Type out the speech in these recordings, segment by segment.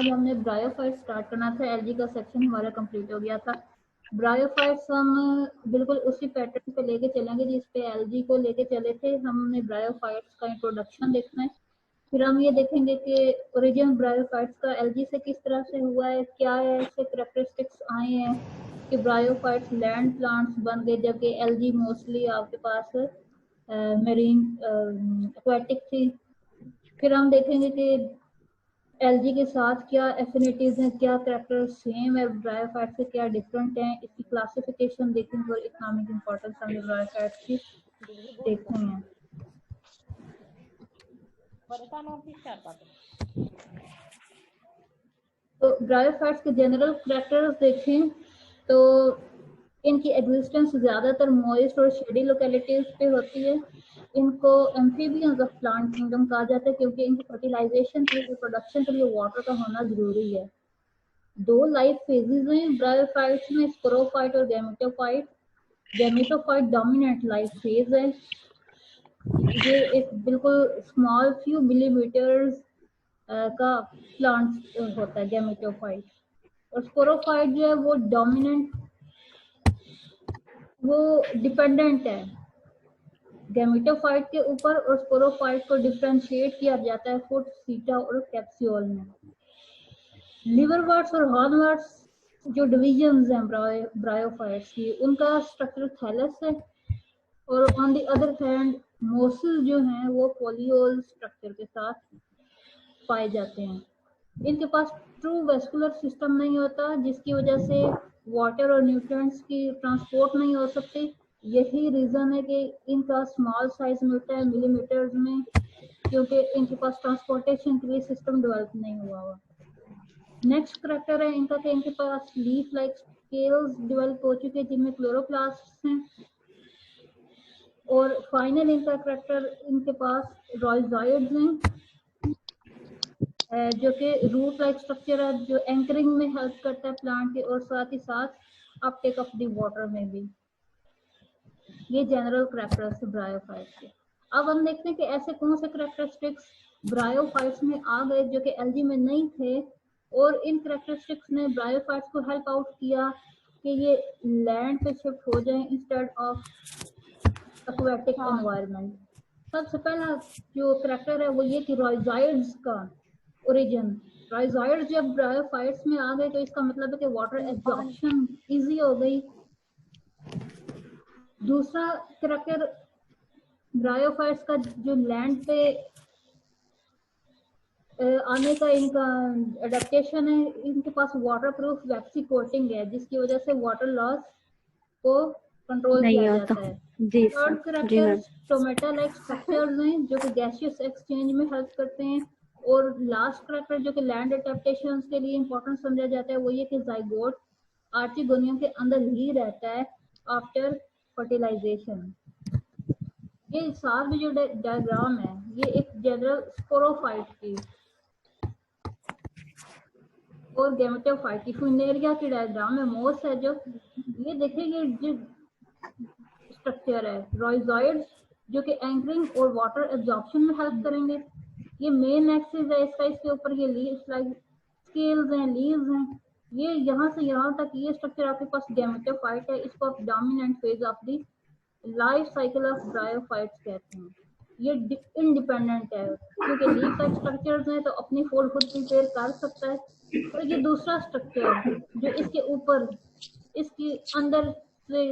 आज हमने bryophyte start करना था। एलजी का सेक्शन हमारा कंप्लीट हो गया था। ब्रायोफाइट्स हम बिल्कुल उसी पैटर्न पे लेके चलेंगे जिस पे एलजी को लेके चले थे। हमने ब्रायोफाइट्स का इंट्रोडक्शन देखना है, फिर हम ये देखेंगे कि ओरिजिन ब्रायोफाइट्स का एलजी से किस तरह से हुआ है, क्या ऐसे कैरेक्टरिस्टिक्स आए हैं कि ब्रायोफाइट्स लैंड प्लांट्स बन गए जबकि एलजी मोस्टली आपके पास मेरीन एक्वाटिक थी। फिर हम देखेंगे कि एलजी के साथ क्या एफिनिटीज हैं, क्या कैरेक्टर सेम है ब्रायोफाइट से, क्या डिफरेंट हैं, इसकी क्लासिफिकेशन देखेंगे और इकोनॉमिक इंपॉर्टेंस हमें ब्रायोफाइट की देखनी है। तो ब्रायोफाइट्स के जनरल कैरेक्टर्स देखें तो इनकी एग्जिस्टेंस ज्यादातर मॉइस्ट और शेडी लोकेलिटीज पे होती है। इनको एम्फीबियंस ऑफ प्लांट किंगडम कहा जाता है क्योंकि इनकी फर्टिलाइजेशन के लिए, रिप्रोडक्शन के लिए वाटर का होना जरूरी है। दो लाइफ फेजेस हैं ब्रायोफाइट्स में, स्पोरोफाइट और gametophyte. Gametophyte dominant life phase है। ये एक बिल्कुल स्मॉल फ्यू मिलीमीटर्स का प्लांट होता है गैमेटोफाइट। और स्पोरोफाइट जो है वो डोमिनेंट, वो डिपेंडेंट है गैमेटोफाइट के ऊपर, और स्पोरोफाइट को डिफरेंशिएट किया जाता है फुट, सीटा और कैप्सूल में। लिवरवर्ट्स और हॉर्नवर्ट्स जो डिविजन्स हैं ब्रायोफाइट्स की, उनका स्ट्रक्चर थैलस है, और on the other hand Moses जो हैं वो पोलियोल स्ट्रक्चर के साथ पाए जाते हैं। इनके पास ट्रू वेस्कुलर सिस्टम नहीं होता जिसकी वजह से वाटर और न्यूट्रिएंट्स की ट्रांसपोर्ट नहीं हो सकती। यही रीजन है कि इनका स्मॉल साइज मिलता है मिलीमीटर्स में, क्योंकि इनके पास ट्रांसपोर्टेशन के लिए सिस्टम डेवलप नहीं हुआ हुआ। नेक्स्ट करेक्टर है इनका कि इनके पास लीफ लाइक स्केल्स डेवलप हो चुके हैं जिनमें क्लोरोप्लास्ट हैं। और फाइनल इनका करेक्टर, इनके पास रॉयजॉइड्स हैं जो कि रूट लाइक स्ट्रक्चर है जो एंकरिंग में हेल्प करता है प्लांट के, और साथ ही साथ अपटेक ऑफ द वाटर में भी। ये जनरल कैरेक्टर्स ब्रायोफाइट्स के। अब हम देखते हैं कि ऐसे कौन से कैरेक्टरिस्टिक्स ब्रायोफाइट्स में आ गए जो कि एलजी में नहीं थे, और इन कैरेक्टरिस्टिक्स ने ब्रायोफाइट्स को हेल्प आउट किया कि ये लैंड पे शिफ्ट हो जाएं इंस्टेड ऑफ एक्वेटिक एनवायरनमेंट। सबसे पहला जो कैरेक्टर है वो ये कि रॉयजॉइड्स का ओरिजिन। रॉयजॉइड्स जब ब्रायोफाइट्स में आ गए तो इसका मतलब है कि वाटर एब्जॉर्प्शन इजी हो गई। दूसरा कैरेक्टर ब्रायोफाइट्स का जो लैंड पे आने का इनका एडेप्टेशन है, इनके पास वाटर प्रूफ वैक्सी कोटिंग है जिसकी वजह से वाटर लॉस को कंट्रोल किया जाता है। जी थर्ड जी character ma'am. Stomata like structures हैं जो कि गैसियस एक्सचेंज में हेल्प करते हैं। और लास्ट कैरेक्टर जो कि लैंड एडेप्टेशन के लिए इंपॉर्टेंट समझा जाता है वो ये कि जाइगोट आर्चिगोनियम के अंदर ही रहता है आफ्टर फर्टिलाइजेशन। ये सारे जो डायग्राम है ये एक जनरल स्पोरोफाइट की और गैमेटोफाइट की फ्यूनेरिया की डायग्राम है। मोस है जो ये देखेंगे जो स्ट्रक्चर है रॉयजॉइड्स जो कि एंकरिंग और वाटर एब्जॉर्प्शन में हेल्प करेंगे। ये मेन एक्सिस है इसका, इसके ऊपर ये लीव्स लाइक स्केल्स हैं, लीव्स हैं। ये यहाँ से यहाँ तक ये स्ट्रक्चर आपके पास गैमेटोफाइट है। इसको आप dominant phase of the life cycle of bryophytes कहते हैं। ये इंडिपेंडेंट है क्योंकि लीफ लाइक स्ट्रक्चर्स हैं तो अपनी फूड खुद प्रिपेयर कर सकता है। और ये दूसरा स्ट्रक्चर जो इसके ऊपर इसके अंदर से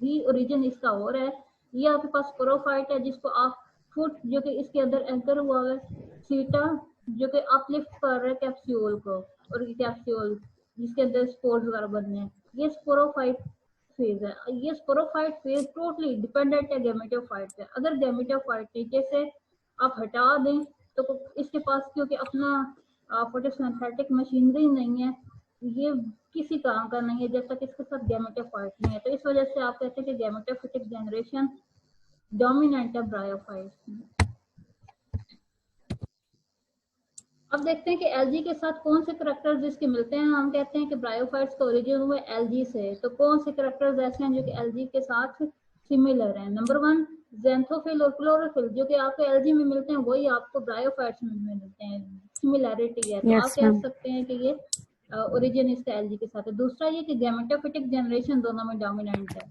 ही ओरिजिन इसका हो रहा है, ये आपके पास स्पोरोफाइट है जिसको आप फुट जो कि इसके अंदर एंकर हुआ है, सीटा जो कि अपलिफ्ट कर रहा है कैप्सूल को, और ये कैप्सूल जिसके अंदर स्पोर्स वगैरह बनने हैं, ये स्पोरोफाइट फेज है। ये स्पोरोफाइट फेज टोटली डिपेंडेंट है गैमेटोफाइट पे। अगर गैमेटोफाइट नीचे से आप हटा दें तो इसके पास क्योंकि अपना फोटोसिंथेटिक मशीनरी नहीं है, ये किसी काम का नहीं है जब तक इसके साथ गैमेटोफाइट नहीं है। तो इस वजह से आप कहते हैं कि गैमेटोफिटिक जनरेशन डोमिनेंट है ब्रायोफाइट। अब देखते हैं कि एलजी के साथ कौन से कैरेक्टर्स इसके मिलते हैं। हम कहते हैं कि ब्रायोफाइट्स का ओरिजिन हुआ एलजी से, तो कौन से कैरेक्टर्स ऐसे हैं जो कि एलजी के साथ सिमिलर हैं। नंबर 1 ज़ैंथोफिल और क्लोरोफिल जो कि आपको एलजी में मिलते हैं वही आपको ब्रायोफाइट्स में मिलते हैं। सिमिलैरिटी है, तो Yes, आप कह ma'am. सकते हैं कि ये ओरिजिन इसका एलजी के साथ है। दूसरा ये कि गैमेटोफिटिक जनरेशन दोनों में डोमिनेंट है।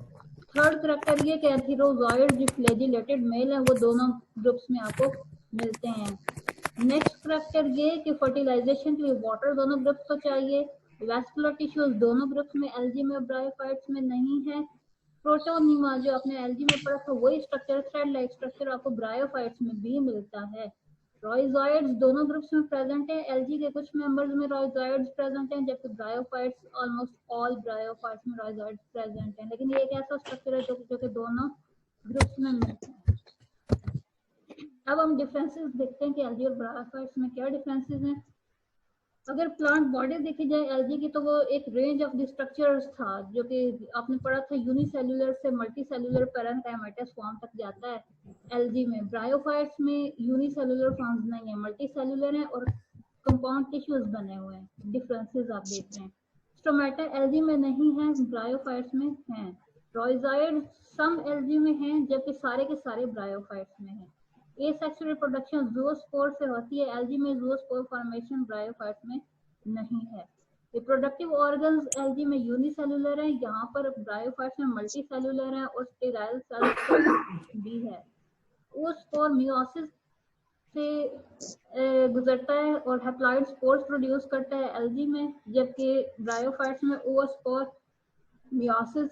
थर्ड करेक्टर ये कि एंथीरोजॉइड जो फ्लैजिलेटेड मेल है वो दोनों ग्रुप्स में आपको मिलते हैं। नेक्स्ट करेक्टर ये कि फर्टिलाइजेशन के लिए वाटर दोनों ग्रुप्स को चाहिए। वैस्कुलर टिश्यूज दोनों ग्रुप्स में एलजी में ब्रायोफाइट्स में नहीं है। प्रोटोनीमा जो आपने एलजी में पढ़ा था वही स्ट्रक्चर, थ्रेड लाइक स्ट्रक्चर आपको ब्रायोफाइट्स में भी मिलता है। रॉयजॉइड्स दोनों ग्रुप्स में प्रेजेंट है। एलजी के कुछ मेंबर्स में रॉयजॉइड्स प्रेजेंट हैं, जबकि ब्रायोफाइट्स ऑलमोस्ट ऑल ब्रायोफाइट्स में रॉयजॉइड्स प्रेजेंट हैं। लेकिन ये एक ऐसा स्ट्रक्चर है जो कि दोनों ग्रुप्स में मिलता है। अब हम डिफरेंसेस देखते हैं कि एलजी और ब्रायोफाइट्स में क्या डिफरेंसेस हैं। अगर प्लांट बॉडी देखी जाए एलजी की, तो वो एक रेंज ऑफ द स्ट्रक्चर्स था जो कि आपने पढ़ा था, यूनिसेल्युलर से मल्टीसेल्युलर पैरेंकाइमेटस फॉर्म तक जाता है एलजी में। ब्रायोफाइट्स में यूनिसेल्युलर फॉर्म्स नहीं है, मल्टीसेल्युलर है और कंपाउंड टिश्यूज बने हुए हैं। डिफरेंसेस आप देख रहे हैं। स्टोमेटा एलजी में नहीं है, ब्रायोफाइट्स में है। रॉयजॉइड सम एलजी में हैं, जबकि सारे के सारे ब्रायोफाइट्स में हैं। एसेक्सुअल रिप्रोडक्शन ज़ूओस्पोर से होती है एलजी में, ज़ूओस्पोर फॉर्मेशन ब्रायोफाइट्स में नहीं है। रिप्रोडक्टिव ऑर्गन्स एलजी में यूनिसेल्युलर है, यहाँ पर ब्रायोफाइट्स में मल्टीसेल्युलर है और स्टेराइल सेल्स भी है। ओस्पोर मियोसिस से गुजरता है और हैप्लॉइड स्पोर्स प्रोड्यूस करता है एलजी में, जबकि ब्रायोफाइट्स में ओस्पोर मियोसिस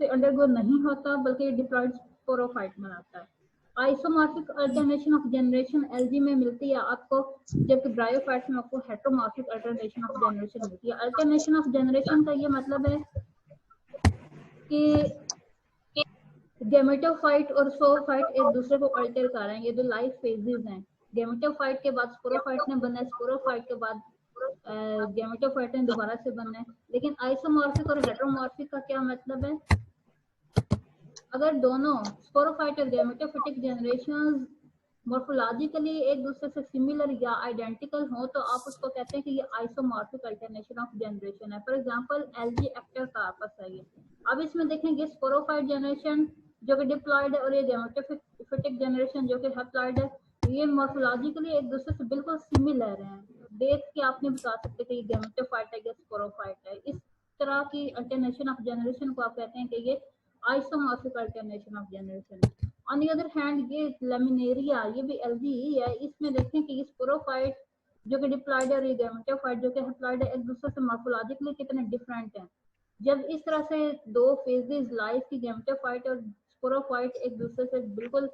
से अंडरगो नहीं होता बल्कि डिप्लॉइड स्पोरोफाइट बनाता है। Isomorphic alternation of generation LG में मिलती है आपको, जबकि ब्रायोफाइट्स में आपको हेटेरोमॉर्फिक अल्टरनेशन ऑफ जनरेशन मिलती है। अल्टरनेशन ऑफ जनरेशन का ये मतलब है कि गैमेटोफाइट और स्पोरोफाइट एक दूसरे को अल्टर कर रहे हैं। ये जो लाइफ फेजेस हैं, गैमेटोफाइट के बाद स्पोरोफाइट ने बनना है, स्पोरोफाइट के बाद गैमेटोफाइट ने दोबारा से बनना है। लेकिन आइसोमॉर्फिक और हेटेरोमॉर्फिक का क्या मतलब है? अगर दोनों स्पोरोफाइट और गैमेटोफिटिक जनरेशंस मॉर्फोलॉजिकली एक दूसरे से सिमिलर या आइडेंटिकल हो तो आप उसको कहते हैं कि ये आइसोमॉर्फिक अल्टरनेशन ऑफ जनरेशन है। For example algae ectocarpus है ये। अब इसमें देखेंगे स्पोरोफाइट जनरेशन जो कि डिप्लॉयड है और ये गैमेटोफिटिक जनरेशन जो कि हैप्लॉयड है, ये मॉर्फोलॉजिकली एक दूसरे से बिल्कुल सिमिलर हैं। देख के आप नहीं बता सकते कि ये गैमेटोफाइट है या स्पोरोफाइट है। इस तरह की अल्टरनेशन ऑफ जनरेशन को आप कहते हैं कि ये isomorphic alternation of generation. On the other hand ये लेमिनेरिया, ये भी एलजी ही है। इसमें देखें कि स्पोरोफाइट जो कि डिप्लॉयड है और ये गैमेटोफाइट जो कि हैप्लॉयड है, एक दूसरे से मॉर्फोलॉजिकली कितने डिफरेंट हैं। जब इस तरह से दो फेजेस लाइफ की, गैमेटोफाइट और स्पोरोफाइट एक दूसरे से बिल्कुल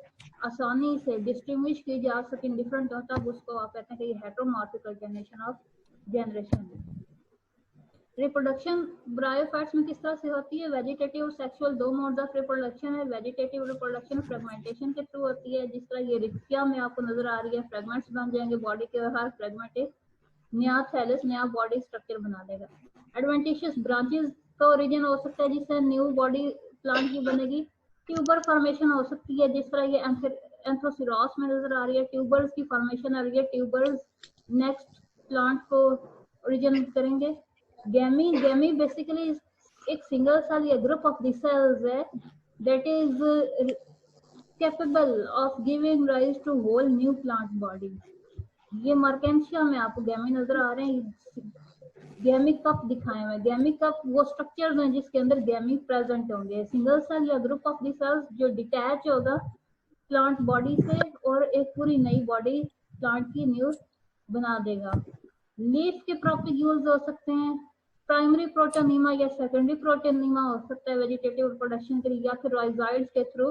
आसानी से डिस्टिंग्विश की जा सके, डिफरेंट होता है, उसको आप कहते हैं कि ये हेटेरोमॉर्फिक अल्टरनेशन ऑफ जनरेशन है। रिप्रोडक्शन ब्रायोफाइट्स में किस तरह से होती है? वेजिटेटिव और सेक्सुअल दो मोड्स ऑफ रिप्रोडक्शन है। वेजिटेटिव रिप्रोडक्शन फ्रेगमेंटेशन के थ्रू होती है, जिस तरह ये रिक्सिया में आपको नजर आ रही है, फ्रेगमेंट्स बन जाएंगे बॉडी के, हर फ्रेगमेंट एक नया थैलस, नया बॉडी स्ट्रक्चर बना देगा। एडवेंटिशियस ब्रांचेस का ओरिजिन हो सकता है जिससे न्यू बॉडी प्लांट की बनेगी। ट्यूबर फॉर्मेशन हो सकती है, जिस तरह ये एंथ्रोसिरॉस में नजर आ रही है, ट्यूबर्स की फॉर्मेशन आ रही है। ट्यूबर्स नेक्स्ट प्लांट को ओरिजिन करेंगे। गैमी बेसिकली एक सिंगल सेल या ग्रुप ऑफ द सेल्स है that is capable of giving rise to whole new plant body. ये मर्केंशिया में आपको गैमी नजर आ रहे हैं। गैमी कप दिखाए हुए, गैमी कप वो स्ट्रक्चर्स हैं जिसके अंदर गैमी प्रेजेंट होंगे। सिंगल सेल या ग्रुप ऑफ द सेल्स जो डिटैच होगा प्लांट बॉडी से और एक पूरी नई बॉडी प्लांट की न्यू बना देगा। लीफ के प्रोपिग्यूल्स हो सकते हैं, प्राइमरी प्रोटोनीमा या सेकेंडरी प्रोटोनीमा हो सकता है वेजिटेटिव रिप्रोडक्शन के लिए, या फिर राइजॉइड्स के थ्रू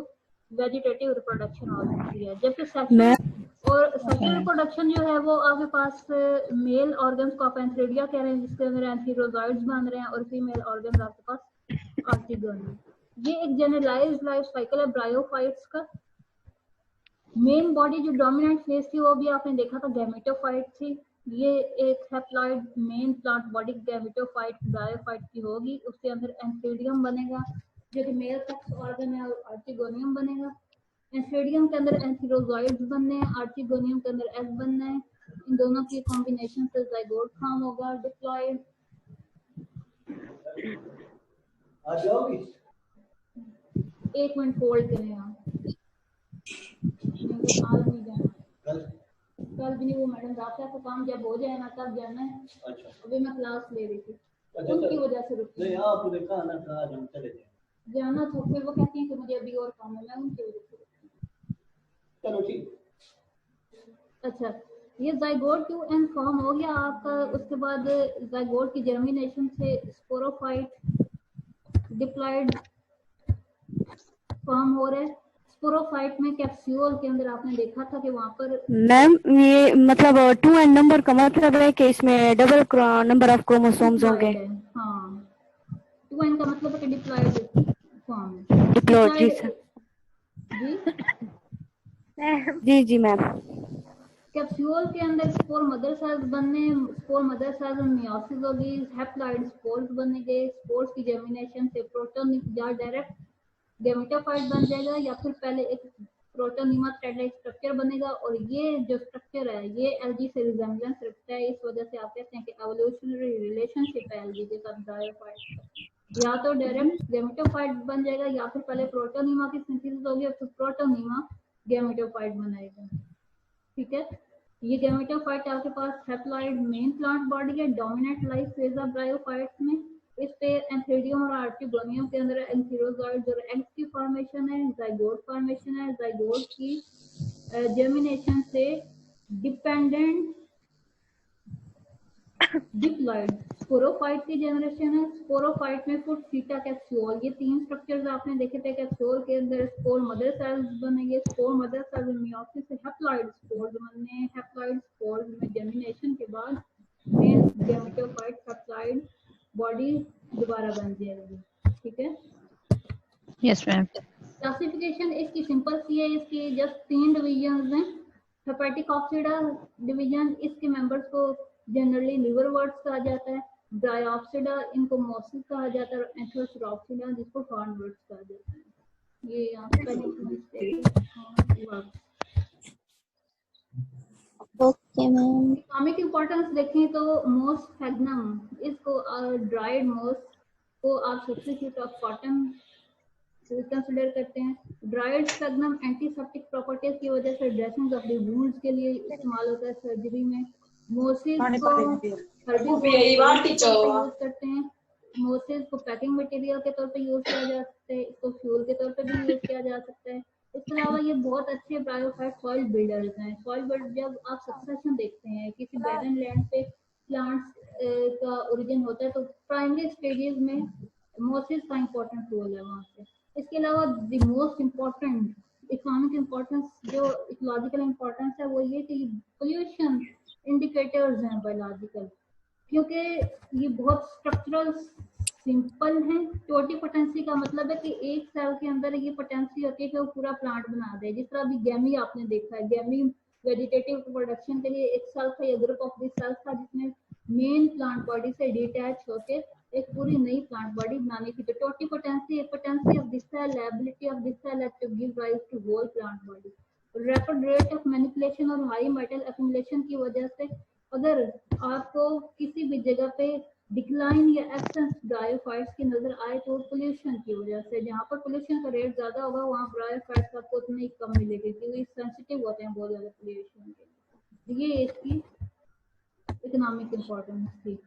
वेजिटेटिव रिप्रोडक्शन हो सकती है। जबकि सेक्सुअल रिप्रोडक्शन जो है वो आपके पास मेल ऑर्गन्स को आप एंथ्रेडिया कह रहे हैं जिसके अंदर एंथीरोजॉइड्स बन रहे हैं, और फीमेल ऑर्गन्स आपके पास आर्टिगोनी। ये एक जनरलाइज्ड लाइफ साइकिल है ब्रायोफाइट्स का। मेन बॉडी जो डोमिनेंट फेज थी वो भी आपने देखा था गैमेटोफाइट थी। ये एक haploid main plant body gametophyte bryophyte की होगी, उसके अंदर एंथ्रेडियम बनेगा जो कि मेल सेक्स ऑर्गन है, और आर्टिगोनियम बनेगा। एंथ्रेडियम के अंदर एंथीरोजॉइड्स बनने हैं, आर्टिगोनियम के अंदर एग बनना है। इन दोनों की कॉम्बिनेशन से जाइगोट फॉर्म होगा, डिप्लॉयड। एक मिनट होल्ड करें आप, आज नहीं जाना। कल भी नहीं, वो मैडम दाखिला का काम जब हो जाए ना तब जाना है। अच्छा अभी मैं क्लास ले रही थी, अच्छा उनकी वजह से रुकी। नहीं आपने कहा ना था आज हम चले जाएं। जाना था, फिर वो कहती है कि मुझे अभी और काम है, मैं उनकी वजह से रुकी। चलो ठीक। अच्छा, ये जाइगोट टू एंड फॉर्म हो गया आपका। उसके बाद जाइगोट की जर्मिनेशन से स्पोरोफाइट डिप्लॉयड फॉर्म हो रहा है। स्पोरोफाइट में कैप्सूल के अंदर आपने देखा था कि वहां पर मैम ये मतलब 2 एंड नंबर का मतलब है कि इसमें डबल नंबर ऑफ क्रोमोसोम्स होंगे। हाँ, 2n का मतलब है कि डिप्लॉयड फॉर्म। डिप्लॉयड, जी सर। जी जी मैम। कैप्सूल के अंदर स्पोर मदर सेल्स बनने, स्पोर मदर सेल्स में मियोसिस होगी, हैप्लॉइड स्पोर्स बनेंगे। स्पोर्स की जर्मिनेशन से प्रोटोन या डायरेक्ट गेमेटोफाइट बन जाएगा, या फिर पहले एक प्रोटोनिमा थ्रेड लाइक स्ट्रक्चर बनेगा। और ये जो स्ट्रक्चर है ये एलजी से रिजेम्बलेंस रखता है, इस वजह से आप कहते हैं कि एवोल्यूशनरी रिलेशनशिप है एलजी के साथ ब्रायोफाइट। या तो डायरेक्ट गेमेटोफाइट बन जाएगा, या फिर पहले प्रोटोनिमा की सिंथेसिस होगी और फिर प्रोटोनिमा गेमेटोफाइट बनाएगा। ठीक है, ये गेमेटोफाइट आपके पास हैप्लॉइड मेन प्लांट बॉडी है, dominant life phase of bryophytes में। इस पे एंथ्रेडियम और आर्टिगोनियम के अंदर एंथीरोजॉइड्स और एग्स की फॉर्मेशन है, जाइगोट फॉर्मेशन है। जाइगोट की जर्मिनेशन से डिपेंडेंट डिप्लॉइड स्पोरोफाइट की जनरेशन है। स्पोरोफाइट में फुट थीटा कैप्सूल, ये 3 स्ट्रक्चर्स आपने देखे थे। कैप्सूल के अंदर स्पोर मदर सेल्स बनेंगे, स्पोर मदर सेल्स में मियोसिस से हैप्लॉइड स्पोर्स बनने हैं। हैप्लॉइड स्पोर्स में जर्मिनेशन के बाद मेन गैमेटोफाइट हैप्लॉइड बॉडी दोबारा बन जाएगी। ठीक है, यस मैम। क्लासिफिकेशन इसकी सिंपल सी है, इसकी जस्ट 3 डिविजन हैं। हेपेटिक ऑक्सीडा डिवीजन, इसके मेंबर्स को जनरली लिवर वर्ड्स कहा जाता है। ब्रायोप्सिडा इनको मोसिस कहा जाता है, और एंथ्रोसोरॉप्सिडा जिसको फॉर्न वर्ड्स कहा जाता है। ये आपका ओके मैम। इकोनॉमिक इंपॉर्टेंस देखें तो मोस फैग्नम, इसको ड्राइड मोस को आप सब्स्टिट्यूट ऑफ कॉटन कंसिडर करते हैं। ड्राइड स्पैग्नम एंटीसेप्टिक प्रॉपर्टीज की वजह से ड्रेसिंग ऑफ द वुंड्स के लिए इस्तेमाल होता है सर्जरी में। मोसिस को यूज करते हैं। मोसिस को पैकिंग मटेरियल के तौर पे यूज किया जा सकता है, इसको फ्यूल के तौर पे भी यूज किया जा सकता है। इसके अलावा ये बहुत अच्छे ब्रायोफाइट सॉइल बिल्डर्स हैं। सॉइल बिल्ड, जब आप सक्सेशन देखते हैं किसी बैरन लैंड पे प्लांट्स का ओरिजिन होता है तो प्राइमरी स्टेजेस में मोसिस का इंपॉर्टेंट रोल है वहाँ पे। इसके अलावा the most important economic importance, जो इकोलॉजिकल इम्पोर्टेंस है, वो ये कि पोल्यूशन इंडिकेटर्स हैं बायोलॉजिकल, क्योंकि ये बहुत स्ट्रक्चरल सिंपल है। टोटी पोटेंसी का मतलब है कि एक सेल के अंदर ये पोटेंसी होती है कि वो पूरा प्लांट बना दे। जिस तरह अभी गैमी आपने देखा है, गैमी वेजिटेटिव प्रोडक्शन के लिए एक सेल था या ग्रुप ऑफ दिस सेल्स था जिसने मेन प्लांट बॉडी से डिटैच होके एक पूरी नई प्लांट बॉडी बनानी थी। तो totipotency of this cell, ability of this cell to give rise to whole plant body. Rapid rate of manipulation और हाई मेटल एक्यूमुलेशन की वजह से अगर आपको किसी भी जगह पे डिक्लाइन या एब्सेंस ब्रायोफाइट्स की नजर आए तो पोल्यूशन की वजह से, जहाँ पर पोल्यूशन का रेट ज्यादा होगा वहाँ ब्रायोफाइट्स आपको उतनी कम मिलेगी क्योंकि सेंसिटिव होते हैं बहुत ज्यादा पोल्यूशन के। ये इसकी इकोनॉमिक इम्पोर्टेंस थी।